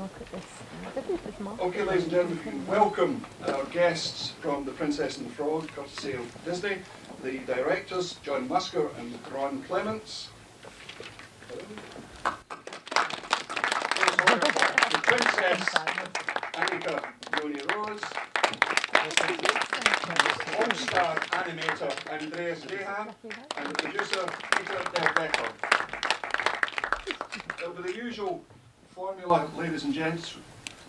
look at this. Okay, ladies and gentlemen, we can welcome our guests from The Princess and the Frog, courtesy of Disney, the directors, John Musker and Ron Clements. The Princess, Anika, Noni, all-star animator, Andreas Deja, and the producer, Vecho. It'll be the usual formula, ladies and gents.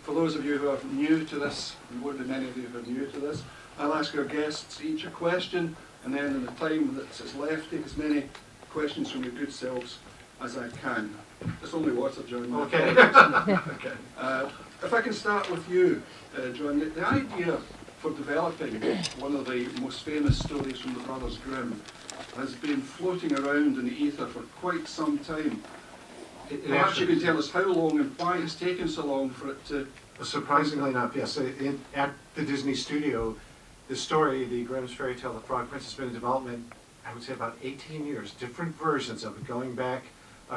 For those of you who are new to this, there won't be many of you who are new to this, I'll ask our guests each a question, and then in the time that's left, take as many questions from your good selves as I can. It's only water, John. Okay. Okay. If I can start with you, John, the idea for developing one of the most famous stories from the Brothers Grimm has been floating around in the ether for quite some time. Perhaps you can tell us how long and why it's taken so long for it to... Surprisingly enough, yes. At the Disney studio, the story, the Grimm's fairy tale, The Frog Prince, has been in development, I would say, about 18 years. Different versions of it, going back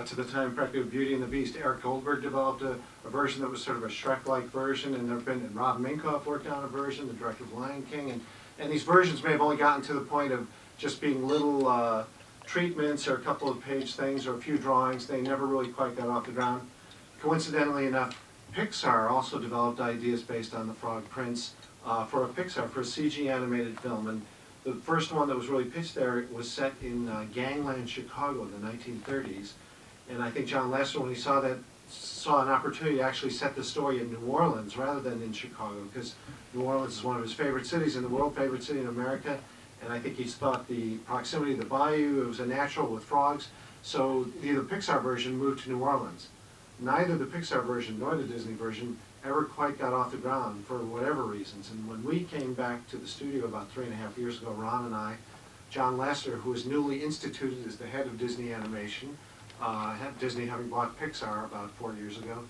to the time practically of Beauty and the Beast. Eric Goldberg developed a version that was sort of a Shrek-like version, and Rob Minkoff worked on a version, the director of Lion King, and these versions may have only gotten to the point of just being little treatments or a couple of page things or a few drawings. They never really quite got off the ground. Coincidentally enough, Pixar also developed ideas based on The Frog Prince for a CG animated film. And the first one that was really pitched there was set in gangland Chicago in the 1930s. And I think John Lasseter, when he saw an opportunity to actually set the story in New Orleans rather than in Chicago, because New Orleans is one of his favorite cities in the world, favorite city in America. And I think he thought the proximity of the bayou, it was a natural with frogs. So the Pixar version moved to New Orleans. Neither the Pixar version nor the Disney version ever quite got off the ground for whatever reasons. And when we came back to the studio about 3.5 years ago, Ron and I, John Lasseter, who was newly instituted as the head of Disney Animation, Disney having bought Pixar about 4 years ago,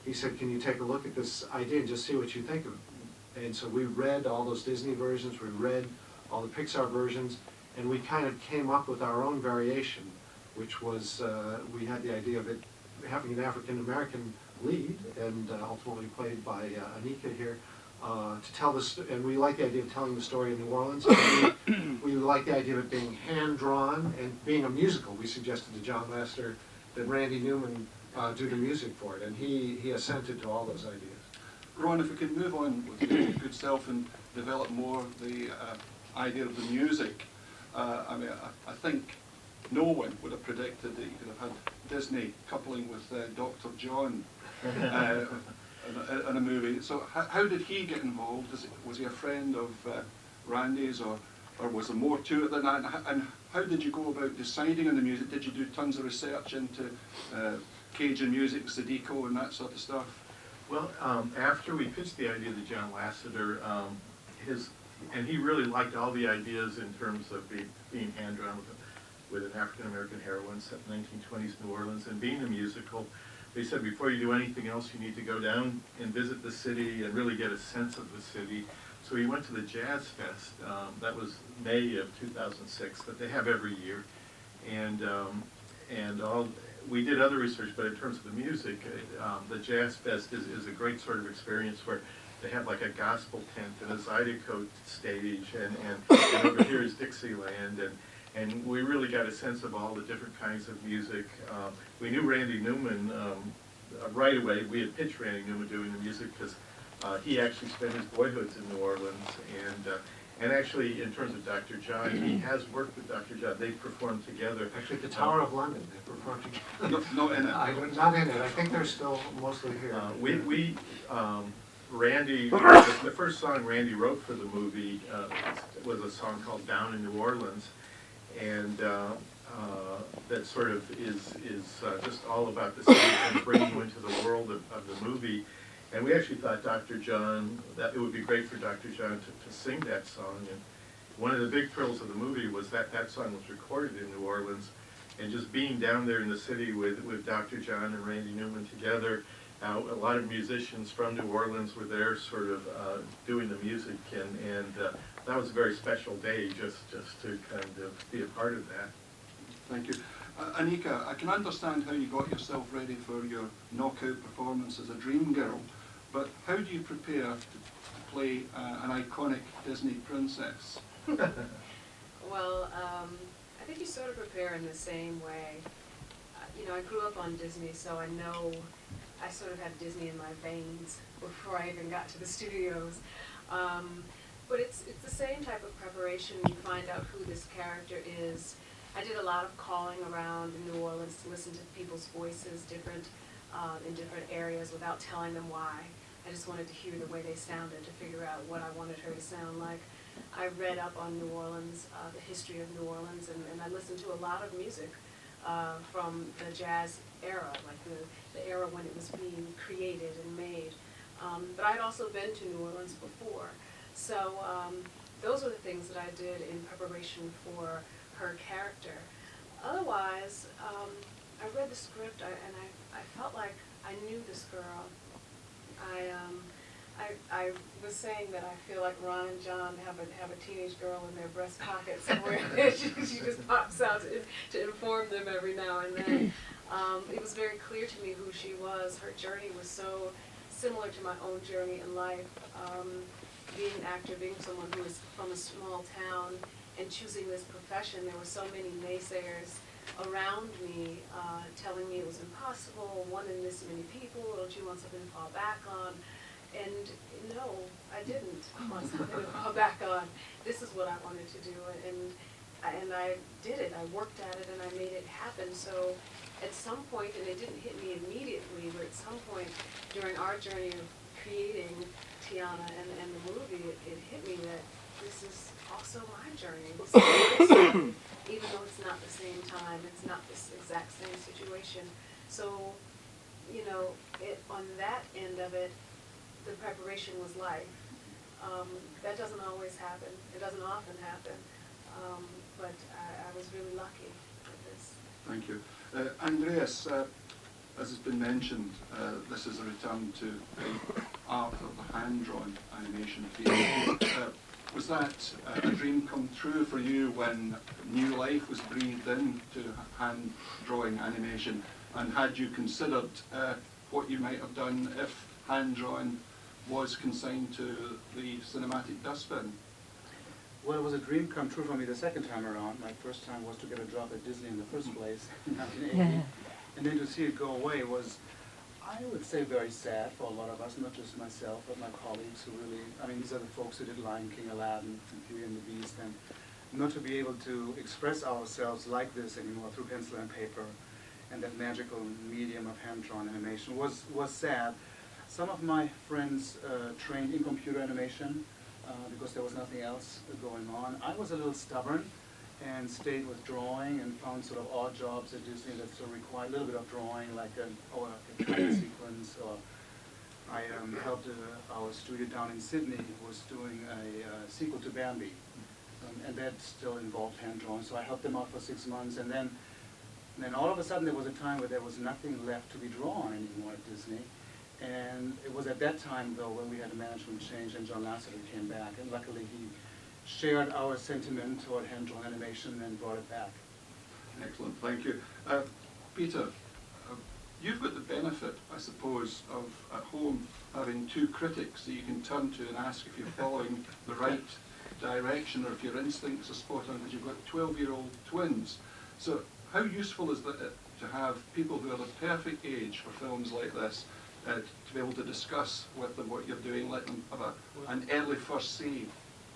he said, can you take a look at this idea and just see what you think of it? And so we read all those Disney versions, we read all the Pixar versions, and we kind of came up with our own variation, which was, we had the idea of it having an African-American lead, and ultimately played by Anika here, to tell this, and we like the idea of telling the story in New Orleans. We like the idea of it being hand-drawn and being a musical. We suggested to John Lasseter that Randy Newman do the music for it, and he assented to all those ideas. Ron, if we could move on with your good self and develop more the idea of the music. I mean, I think no one would have predicted that you could have had Disney coupling with Dr. John in a movie. So how did he get involved? Was he a friend of Randy's, or was there more to it than that? And how did you go about deciding on the music? Did you do tons of research into Cajun music, Zydeco, and that sort of stuff? Well, after we pitched the idea to John Lasseter, and he really liked all the ideas in terms of being hand-drawn with an African-American heroine set in 1920s New Orleans and being a musical. They said before you do anything else, you need to go down and visit the city and really get a sense of the city. So he went to the Jazz Fest. That was May of 2006, that they have every year. We did other research, but in terms of the music, the Jazz Fest is a great sort of experience where they have like a gospel tent and a Zydeco stage, and over here is Dixieland, and we really got a sense of all the different kinds of music. We knew Randy Newman right away. We had pitched Randy Newman doing the music because he actually spent his boyhoods in New Orleans, and actually in terms of Dr. John, he has worked with Dr. John. They've performed together. Actually, at the Tower of London, they performed together. Not in it. Not in it. I think they're still mostly here. Randy, the first song Randy wrote for the movie was a song called Down in New Orleans, and that sort of is just all about the city and bringing you into the world of the movie. And we actually thought Dr. John, that it would be great for Dr. John to sing that song. And one of the big thrills of the movie was that song was recorded in New Orleans, and just being down there in the city with Dr. John and Randy Newman together. A lot of musicians from New Orleans were there sort of doing the music, and that was a very special day just to kind of be a part of that. Thank you. Anika, I can understand how you got yourself ready for your knockout performance as a dream girl, but how do you prepare to play an iconic Disney princess? Well, I think you sort of prepare in the same way. You know, I grew up on Disney, so I know I sort of have Disney in my veins before I even got to the studios. But it's the same type of preparation. You find out who this character is. I did a lot of calling around in New Orleans to listen to people's voices in different areas without telling them why. I just wanted to hear the way they sounded to figure out what I wanted her to sound like. I read up on New Orleans, the history of New Orleans, and I listened to a lot of music from the jazz era, like the era when it was being created and made. But I'd also been to New Orleans before. So those are the things that I did in preparation for her character. Otherwise, I read the script and I felt like I knew this girl. I was saying that I feel like Ron and John have a teenage girl in their breast pocket somewhere. she just pops out to inform them every now and then. It was very clear to me who she was. Her journey was so similar to my own journey in life. Being an actor, being someone who is from a small town and choosing this profession, there were so many naysayers around me telling me it was impossible, one in this many people, don't you want something to fall back on? And no, I didn't want something to fall back on. This is what I wanted to do, and I did it. I worked at it and I made it happen. So at some point, and it didn't hit me immediately, but at some point during our journey of creating Tiana and the movie, it hit me that this is also my journey. This is even though it's not the same time, it's not this exact same situation. So, you know, on that end of it, the preparation was life. That doesn't always happen. It doesn't often happen. But I was really lucky with this. Thank you. Andreas, as has been mentioned, this is a return to the art of the hand-drawn animation field. Was that a dream come true for you when new life was breathed into hand-drawing animation? And had you considered what you might have done if hand-drawn was consigned to the cinematic dustbin? Well, it was a dream come true for me the second time around. My first time was to get a job at Disney in the first place in 1980. And then to see it go away was, I would say, very sad for a lot of us, not just myself, but my colleagues who really, I mean, these are the folks who did Lion King, Aladdin, and Beauty and the Beast, and not to be able to express ourselves like this anymore through pencil and paper and that magical medium of hand-drawn animation was sad. Some of my friends trained in computer animation because there was nothing else going on. I was a little stubborn and stayed with drawing and found sort of odd jobs at Disney that sort of required a little bit of drawing, like a train sequence, or I helped our studio down in Sydney who was doing a sequel to Bambi, and that still involved hand drawing, so I helped them out for 6 months, and then all of a sudden there was a time where there was nothing left to be drawn anymore at Disney. And it was at that time, though, when we had a management change and John Lasseter came back, and luckily he shared our sentiment toward hand-drawn animation and brought it back. Excellent, thank you. Peter, you've got the benefit, I suppose, of at home having two critics that you can turn to and ask if you're following the right direction or if your instincts are spot on, because you've got 12-year-old twins. So how useful is that to have people who are the perfect age for films like this, to be able to discuss with them what you're doing, let them have an early first say?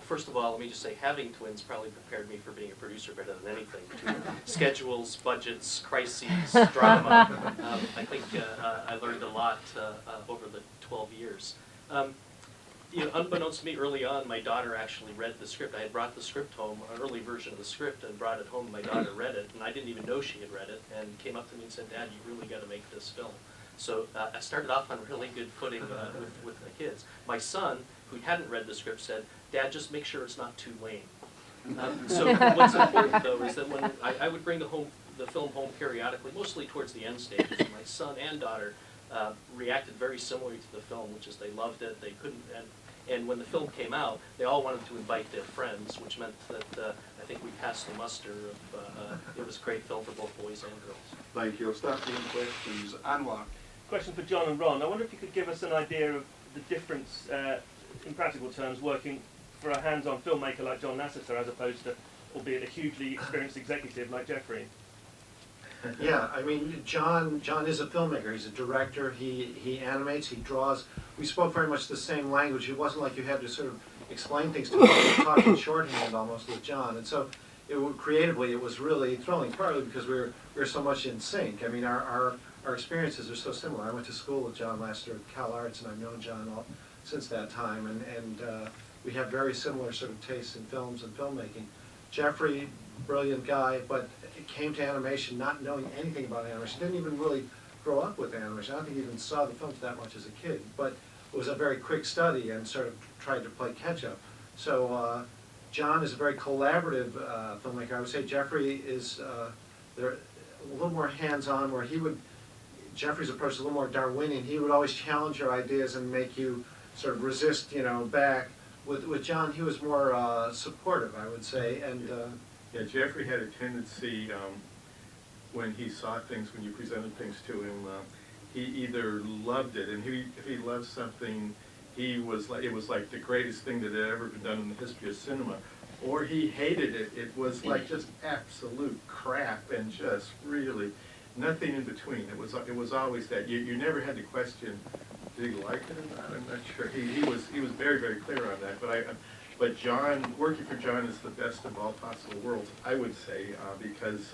First of all, let me just say, having twins probably prepared me for being a producer better than anything. Schedules, budgets, crises, drama. I think I learned a lot over the 12 years. You know, unbeknownst to me, early on, my daughter actually read the script. I had brought the script home, an early version of the script, and brought it home. My daughter read it, and I didn't even know she had read it, and came up to me and said, "Dad, you really got to make this film." So I started off on really good footing with the kids. My son, who hadn't read the script, said, "Dad, just make sure it's not too lame." So what's important, though, is that when I would bring the film home periodically, mostly towards the end stages, my son and daughter reacted very similarly to the film, which is they loved it. They couldn't, and when the film came out, they all wanted to invite their friends, which meant that I think we passed the muster of it was a great film for both boys and girls. Thank you. I'll start taking questions. Anwar. Question for John and Ron. I wonder if you could give us an idea of the difference, in practical terms, working for a hands-on filmmaker like John Lasseter as opposed to, albeit a hugely experienced executive like Jeffrey. Yeah, I mean, John is a filmmaker. He's a director. He animates. He draws. We spoke very much the same language. It wasn't like you had to sort of explain things to me. We were talking shorthand almost with John, and so creatively it was really thrilling. Partly because we were so much in sync. I mean, our experiences are so similar. I went to school with John Lasseter at Cal Arts, and I've known John since that time, and we have very similar sort of tastes in films and filmmaking. Jeffrey, brilliant guy, but came to animation not knowing anything about animation, didn't even really grow up with animation. I don't think he even saw the films that much as a kid, but it was a very quick study and sort of tried to play catch up. So John is a very collaborative filmmaker. I would say Jeffrey is they're a little more hands-on, where Jeffrey's approach is a little more Darwinian. He would always challenge your ideas and make you sort of resist, back. With John, he was more supportive, I would say, and Yeah, Jeffrey had a tendency, when he saw things, when you presented things to him, he either loved it, and if he loved something, it was like the greatest thing that had ever been done in the history of cinema, or he hated it. It was like just absolute crap, and just really nothing in between. It was always that. You never had to question, did he like it or not? I'm not sure. He was very, very clear on that. But John, working for John is the best of all possible worlds, I would say, because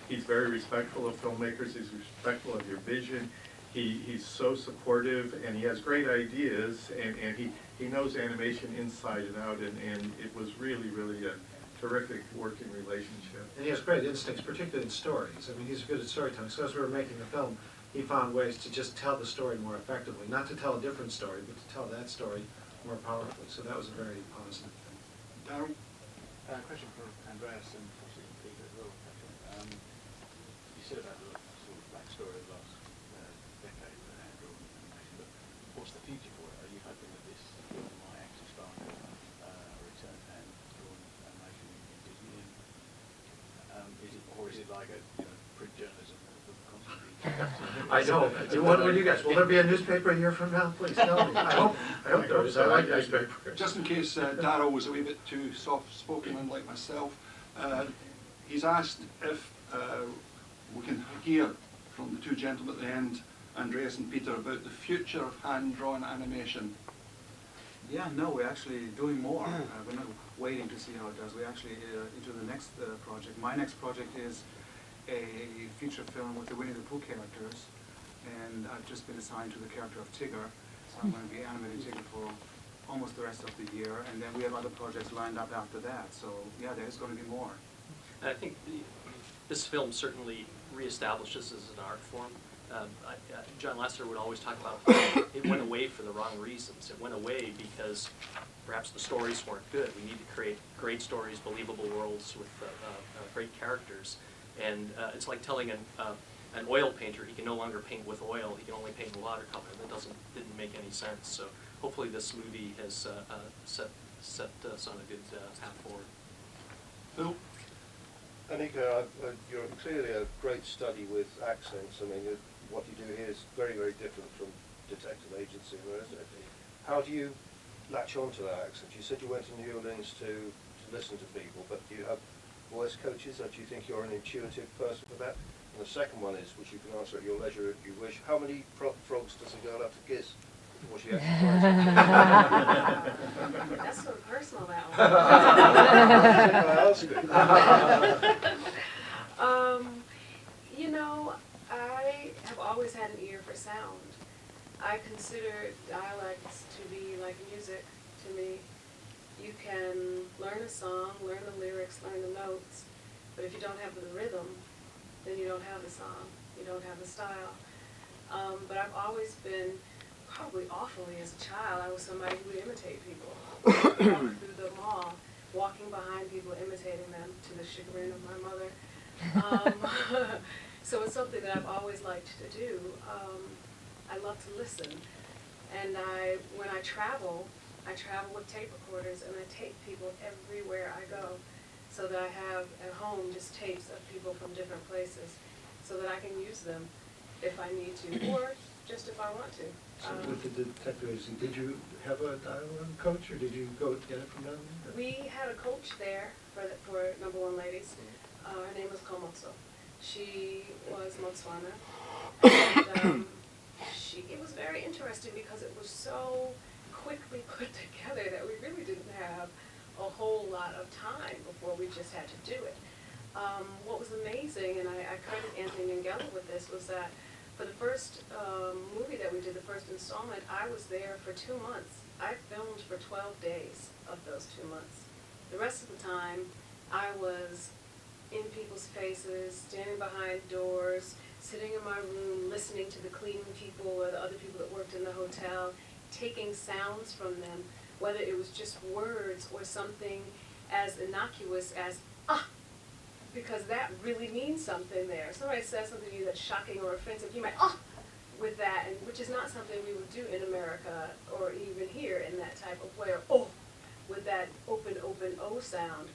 he's very respectful of filmmakers. He's respectful of your vision. He's so supportive, and he has great ideas, and he knows animation inside and out, and it was really, really a terrific working relationship. he has great instincts, particularly in stories. I mean, he's good at storytelling. So as we were making the film, he found ways to just tell the story more effectively, not to tell a different story, but to tell that story more powerfully. So that was a very positive thing. Darryl. Question for Andreas and possibly Peter as well. You said about the sort of backstory of the last decade with Andrew and animation, but what's the future for it? Are you hoping that this might actually start a return to hand-drawn animation in Disney? Or is it like a print journalism that constantly? I know. What do you guys? Will there be a newspaper a year from now? Please tell me. I hope there is. I like newspapers. Just in case Darryl was a wee bit too soft-spoken, unlike myself, he's asked if we can hear from the two gentlemen at the end, Andreas and Peter, about the future of hand-drawn animation. Yeah, no, we're actually doing more. We're not waiting to see how it does. We're actually into the next project. My next project is a feature film with the Winnie the Pooh characters, and I've just been assigned to the character of Tigger, so I'm going to be animating Tigger for almost the rest of the year, and then we have other projects lined up after that, so yeah, there's going to be more. And I think this film certainly reestablishes as an art form. John Lasseter would always talk about how it went away for the wrong reasons. It went away because perhaps the stories weren't good. We need to create great stories, believable worlds with great characters. And it's like telling an oil painter he can no longer paint with oil, he can only paint in watercolor. That didn't make any sense. So hopefully this movie has set us on a good path forward. Phil? Anika, you're clearly a great study with accents. I mean, what you do here is very, very different from detective agency, isn't it? How do you latch on to that accent? You said you went to New Orleans to listen to people, but do you have voice coaches, or do you think you're an intuitive person for that? And the second one is, which you can answer at your leisure if you wish, how many frogs does a girl have to kiss before she actually tries? That's so personal, that one. I have always had an ear for sound. I consider dialects to be like music to me. You can learn a song, learn the lyrics, learn the notes, but if you don't have the rhythm, then you don't have the song, you don't have the style. But I've always been, probably awfully as a child, I was somebody who would imitate people. Walk through the mall, walking behind people, imitating them to the chagrin of my mother. So it's something that I've always liked to do. I love to listen. And when I travel with tape recorders, and I tape people everywhere I go, so that I have at home just tapes of people from different places, so that I can use them if I need to, or just if I want to. So with the detective agency, did you have a dialogue coach, or did you go get it from down there? We had a coach there for Number One Ladies. Her name was Komoso. She was Motswana. And it was very interesting because it was so quickly put together that we really didn't have a whole lot of time before we just had to do it. What was amazing, and I credit Anthony Minghella with this, was that for the first movie that we did, the first installment, I was there for 2 months. I filmed for 12 days of those 2 months. The rest of the time, I was in people's faces, standing behind doors, sitting in my room, listening to the cleaning people or the other people that worked in the hotel, taking sounds from them, whether it was just words or something as innocuous as, ah, because that really means something there. If somebody says something to you that's shocking or offensive, you might, ah, with that, and which is not something we would do in America or even here in that type of way, or oh, with that open O sound.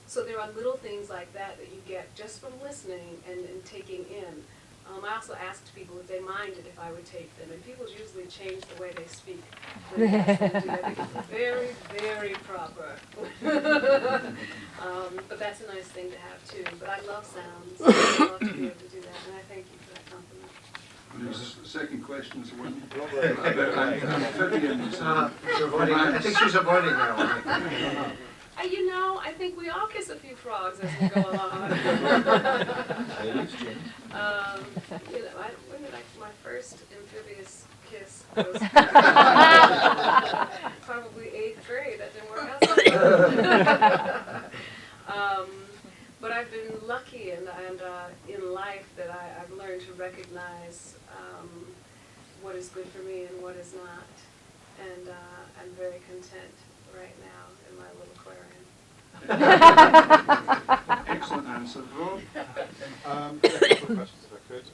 So there are little things like that that you get just from listening and taking in. I also asked people if they minded if I would tape them, and people usually change the way they speak when they ask them to do that. I think it's very, very proper. But that's a nice thing to have too. But I love sounds. I love to be able to do that, and I thank you for that compliment. There's the second question is the one Robert. about amphibians. I think she's avoiding that one. You know, I think we all kiss a few frogs as we go along. You know, when did my first amphibious kiss was probably 8th grade. That didn't work out so well. But I've been lucky and in life that I've learned to recognize what is good for me and what is not. And I'm very content right now in my little aquarium. Excellent answer, Rob. A couple of questions, if I could.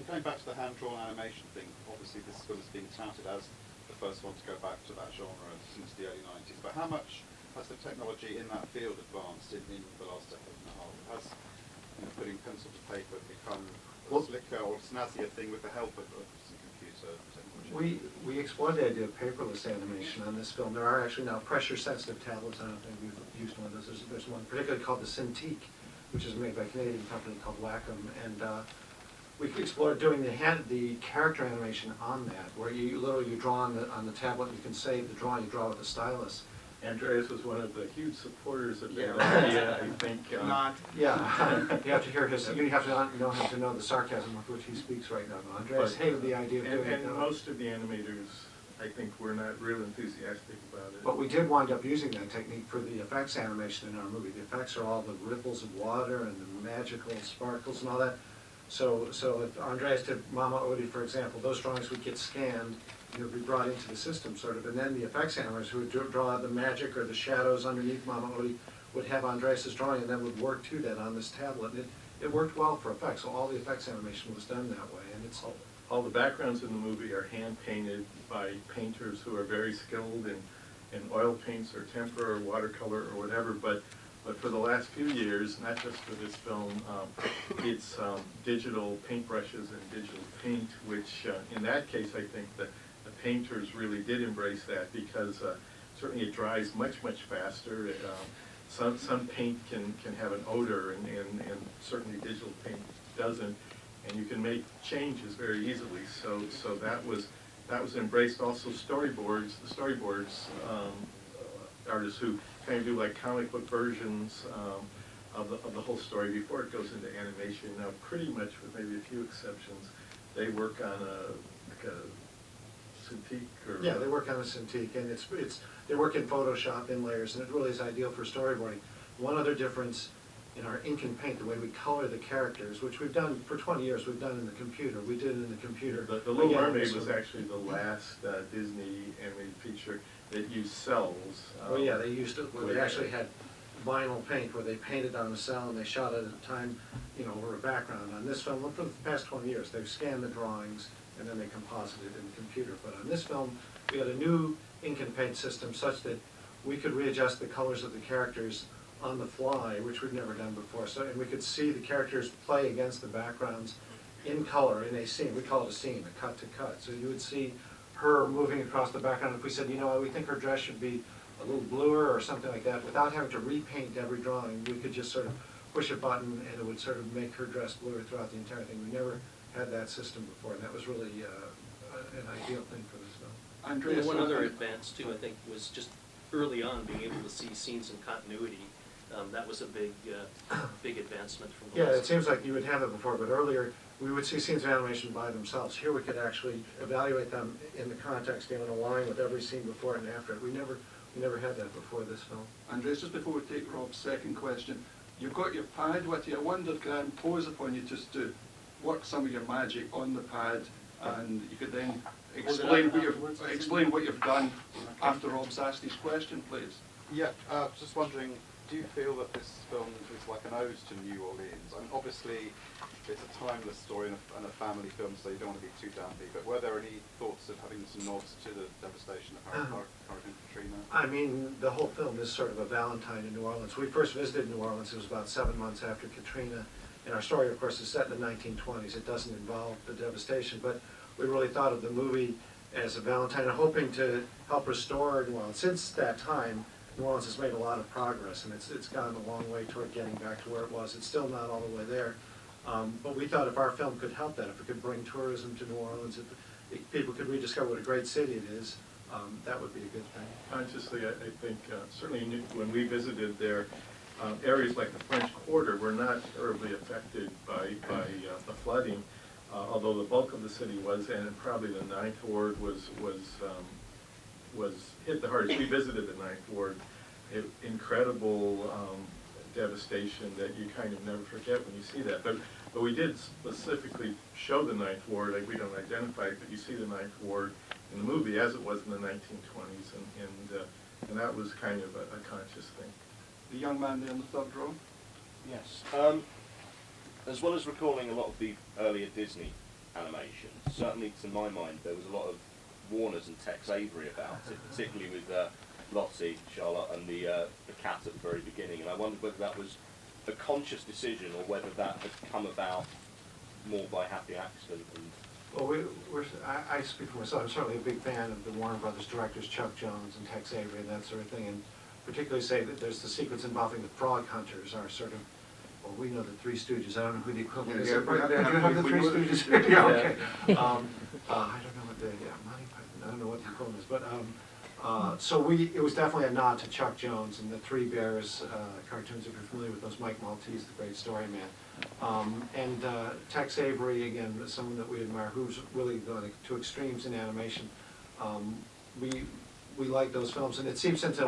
Going back to the hand-drawn animation thing, obviously this film is being touted as the first one to go back to that genre since the early 90s. But how much has the technology in that field advanced in the last decade and a half? Has putting pencil to paper become a slicker or snazzier thing with the help of some computer technology? We explored the idea of paperless animation on this film. There are actually now pressure-sensitive tablets. I don't think we've used one of those. There's one particularly called the Cintiq, which is made by a Canadian company called Wacom, and we explored doing the character animation on that, where you literally draw on the tablet. And you can save the drawing. You draw with a stylus. Andreas was one of the huge supporters of that idea, I think. Not. Yeah, you have to hear his. You have to know the sarcasm with which he speaks right now. Andreas hated the idea of doing it. And most of the animators, I think, were not real enthusiastic about it. But we did wind up using that technique for the effects animation in our movie. The effects are all the ripples of water and the magical sparkles and all that. So if Andreas did Mama Odie, for example, those drawings would get scanned, and it would be brought into the system, sort of, and then the effects animators who would draw the magic or the shadows underneath Mama Odie would have Andreas' drawing and then would work to that on this tablet. And it worked well for effects, so all the effects animation was done that way. And it's all the backgrounds in the movie are hand-painted by painters who are very skilled in oil paints or tempera or watercolor or whatever, but for the last few years, not just for this film, it's digital paintbrushes and digital paint, which in that case I think the painters really did embrace that, because certainly it dries much faster. Some paint can have an odor, and certainly digital paint doesn't, and you can make changes very easily. So that was embraced. Also storyboards. The storyboards artists who kind of do like comic book versions of the whole story before it goes into animation. Now, pretty much, with maybe a few exceptions, they work on a Cintiq or yeah, they work on a Cintiq, and they work in Photoshop in layers, and it really is ideal for storyboarding. One other difference in our ink and paint, the way we color the characters, which we've done for 20 years, we've done in the computer. We did it in the computer. The Little Mermaid was actually the last Disney animated feature that used cells. Oh yeah, they used it where they actually had vinyl paint where they painted on the cell and they shot it at a time, over a background. On this film, for the past 20 years, they've scanned the drawings and then they composite it in the computer. But on this film, we had a new ink and paint system such that we could readjust the colors of the characters on the fly, which we'd never done before. So, and we could see the characters play against the backgrounds in color in a scene. We call it a scene, a cut to cut. So you would see her moving across the background. If we said, you know, we think her dress should be a little bluer or something like that, without having to repaint every drawing, we could just sort of push a button and it would sort of make her dress bluer throughout the entire thing. We never had that system before, and that was really an ideal thing for this film. Andreas, One other advance too, I think, was just early on being able to see scenes in continuity. That was a big, big advancement from the Yeah, last. it seems like you would have that before, but earlier we would see scenes of animation by themselves. Here we could actually evaluate them in the context, in a line with every scene before it and after it. We never had that before this film. Andreas, just before we take Rob's second question, you've got your pad with you. I wondered, could I impose upon you just to work some of your magic on the pad, and you could then explain what you've done after Rob's asked his question, please. Yeah, just wondering, do you feel that this film is like an ode to New Orleans? I mean, obviously, it's a timeless story and a family film, so you don't want to be too downbeat, but were there any thoughts of having some nods to the devastation of Hurricane Katrina? I mean, the whole film is sort of a Valentine in New Orleans. We first visited New Orleans, it was about 7 months after Katrina, and our story, of course, is set in the 1920s. It doesn't involve the devastation, but we really thought of the movie as a Valentine and hoping to help restore New Orleans. Since that time, New Orleans has made a lot of progress, and it's gone a long way toward getting back to where it was. It's still not all the way there, but we thought if our film could help that, if it could bring tourism to New Orleans, if people could rediscover what a great city it is, that would be a good thing. Consciously, I think certainly when we visited there, areas like the French Quarter were not terribly affected by the flooding, although the bulk of the city was, and probably the Ninth Ward was hit the hardest. We visited the Ninth Ward. Incredible devastation that you kind of never forget when you see that. But we did specifically show the Ninth Ward. Like, we don't identify it, but you see the Ninth Ward in the movie as it was in the 1920s, and that was kind of a conscious thing. The young man there in the third row. Yes. As well as recalling a lot of the earlier Disney animation, certainly to my mind there was a lot of Warner's and Tex Avery about it, particularly with Lottie, Charlotte, and the cat at the very beginning. And I wondered whether that was a conscious decision or whether that had come about more by happy accident. Well, I speak for myself. I'm certainly a big fan of the Warner Brothers directors, Chuck Jones and Tex Avery and that sort of thing, and particularly say that there's the sequence involving the frog hunters are sort of, well, we know the Three Stooges. I don't know who the equivalent is. Yeah, Do you have the Three Stooges? Yeah, okay. I don't know what the, Monty Python, I don't know what the equivalent is, but so it was definitely a nod to Chuck Jones and the Three Bears cartoons, if you're familiar with those. Mike Maltese, the great story man. And Tex Avery, again, someone that we admire, who's really going to extremes in animation. We like those films, and it seeps into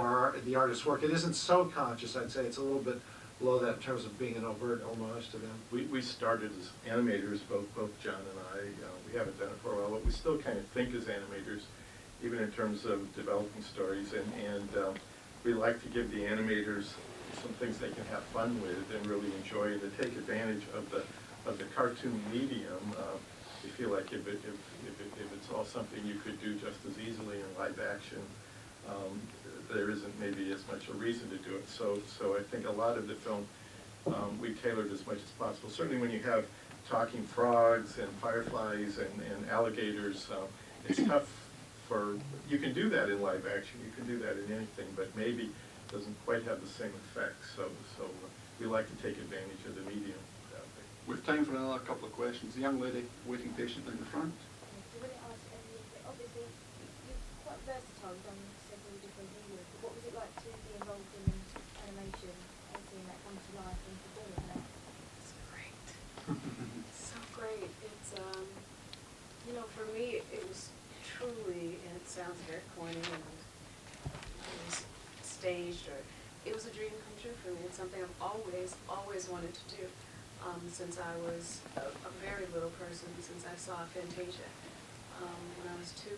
the artist's work. It isn't so conscious, I'd say. It's a little bit below that in terms of being an overt homage to them. We started as animators, both John and I. We haven't done it for a while, but we still kind of think as animators, even in terms of developing stories. And we like to give the animators some things they can have fun with and really enjoy, to take advantage of the cartoon medium. We feel like if it's all something you could do just as easily in live action, there isn't maybe as much a reason to do it. So I think a lot of the film we tailored as much as possible. Certainly when you have talking frogs and fireflies and alligators, it's tough for, you can do that in live action, you can do that in anything, but maybe doesn't quite have the same effect. So we like to take advantage of the medium. We have time for another couple of questions. The young lady waiting patiently in the front. Obviously, you're quite versatile, done several different mediums, but what was it like to be involved in animation and seeing that come to life and performing that? It's great. So great. It's, you know, for me, it was truly, and it sounds very corny and it was staged, or it was a dream come true for me. It's something I've always wanted to do. Since I was a very little person, since I saw Fantasia when I was 2.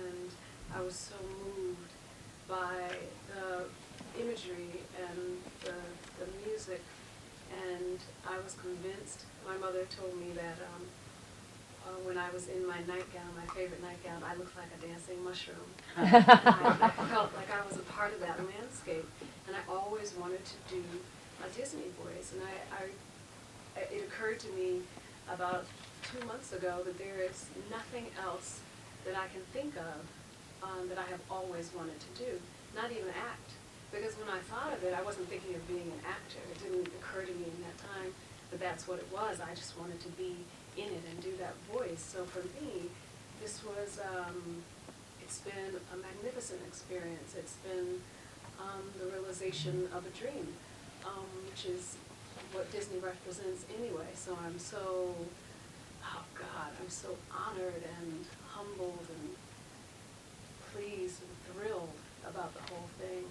And I was so moved by the imagery and the music, and I was convinced. My mother told me that when I was in my nightgown, my favorite nightgown, I looked like a dancing mushroom. I felt like I was a part of that landscape, and I always wanted to do a Disney voice. And it occurred to me about 2 months ago that there is nothing else that I can think of that I have always wanted to do, not even act. Because when I thought of it, I wasn't thinking of being an actor. It didn't occur to me in that time that that's what it was. I just wanted to be in it and do that voice. So for me, this was, it's been a magnificent experience. It's been the realization of a dream, which is what Disney represents anyway. So I'm so, oh God, I'm so honored and humbled and pleased and thrilled about the whole thing.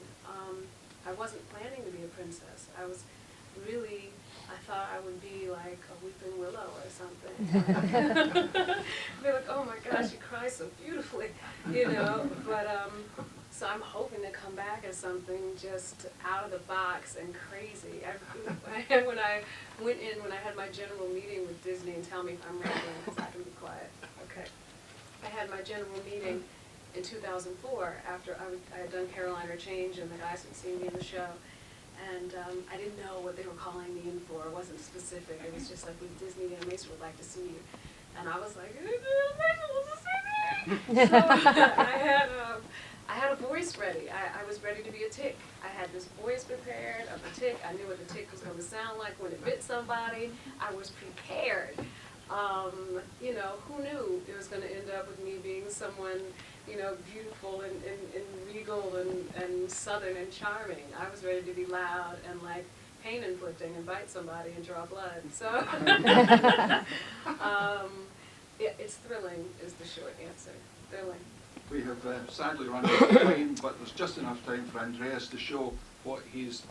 I wasn't planning to be a princess. I was really, I thought I would be like a weeping willow or something. Be like, oh my gosh, you cry so beautifully, you know. But so I'm hoping to come back as something just out of the box and crazy. When I went in, when I had my general meeting with Disney, and tell me if I'm rambling because I can be quiet. Okay. I had my general meeting in 2004 after I had done Caroline or Change, and the guys had seen me in the show. And I didn't know what they were calling me in for. It wasn't specific. It was just like, Disney Animation would like to see you. And I was like, Animation wants to see me. So I had a voice ready. I was ready to be a tick. I had this voice prepared of a tick. I knew what the tick was going to sound like when it bit somebody. I was prepared. You know, who knew it was going to end up with me being someone, you know, beautiful and regal and southern and charming. I was ready to be loud and like pain inflicting and bite somebody and draw blood. So it's thrilling is the short answer. Thrilling. We have sadly run out of time, but there's just enough time for Andreas to show what he's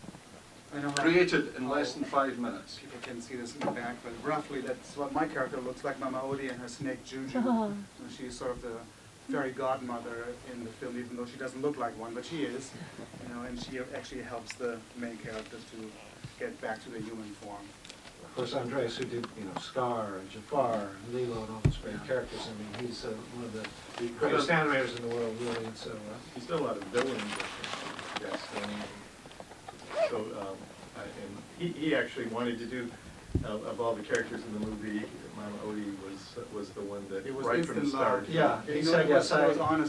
created in less than 5 minutes. People can see this in the back, but roughly that's what my character looks like, Mama Odie and her snake Juju. So she's sort of the fairy godmother in the film, even though she doesn't look like one, but she is. You know, and she actually helps the main characters to get back to their human form. Of course, Andreas, who did, you know, Scar and Jafar and Lilo and all those great characters. I mean, he's one of the greatest animators in the world, really. And so he's done a lot of villains, yes. So, and he actually wanted to do, of all the characters in the movie, Mama Odie was the one that right from the start. Yeah, he said yes.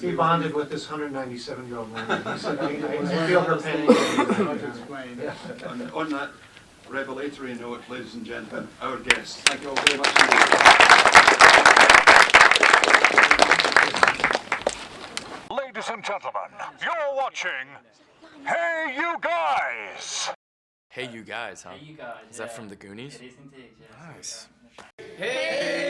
He bonded with this 197-year-old woman. He said, I feel her pain. Hard to explain. And on that revelatory note, ladies and gentlemen, our guests, thank you all very much indeed. Ladies and gentlemen, you're watching Hey You Guys! Hey You Guys, huh? Hey You Guys. Is that from the Goonies? It is indeed, yes. Nice. Hey!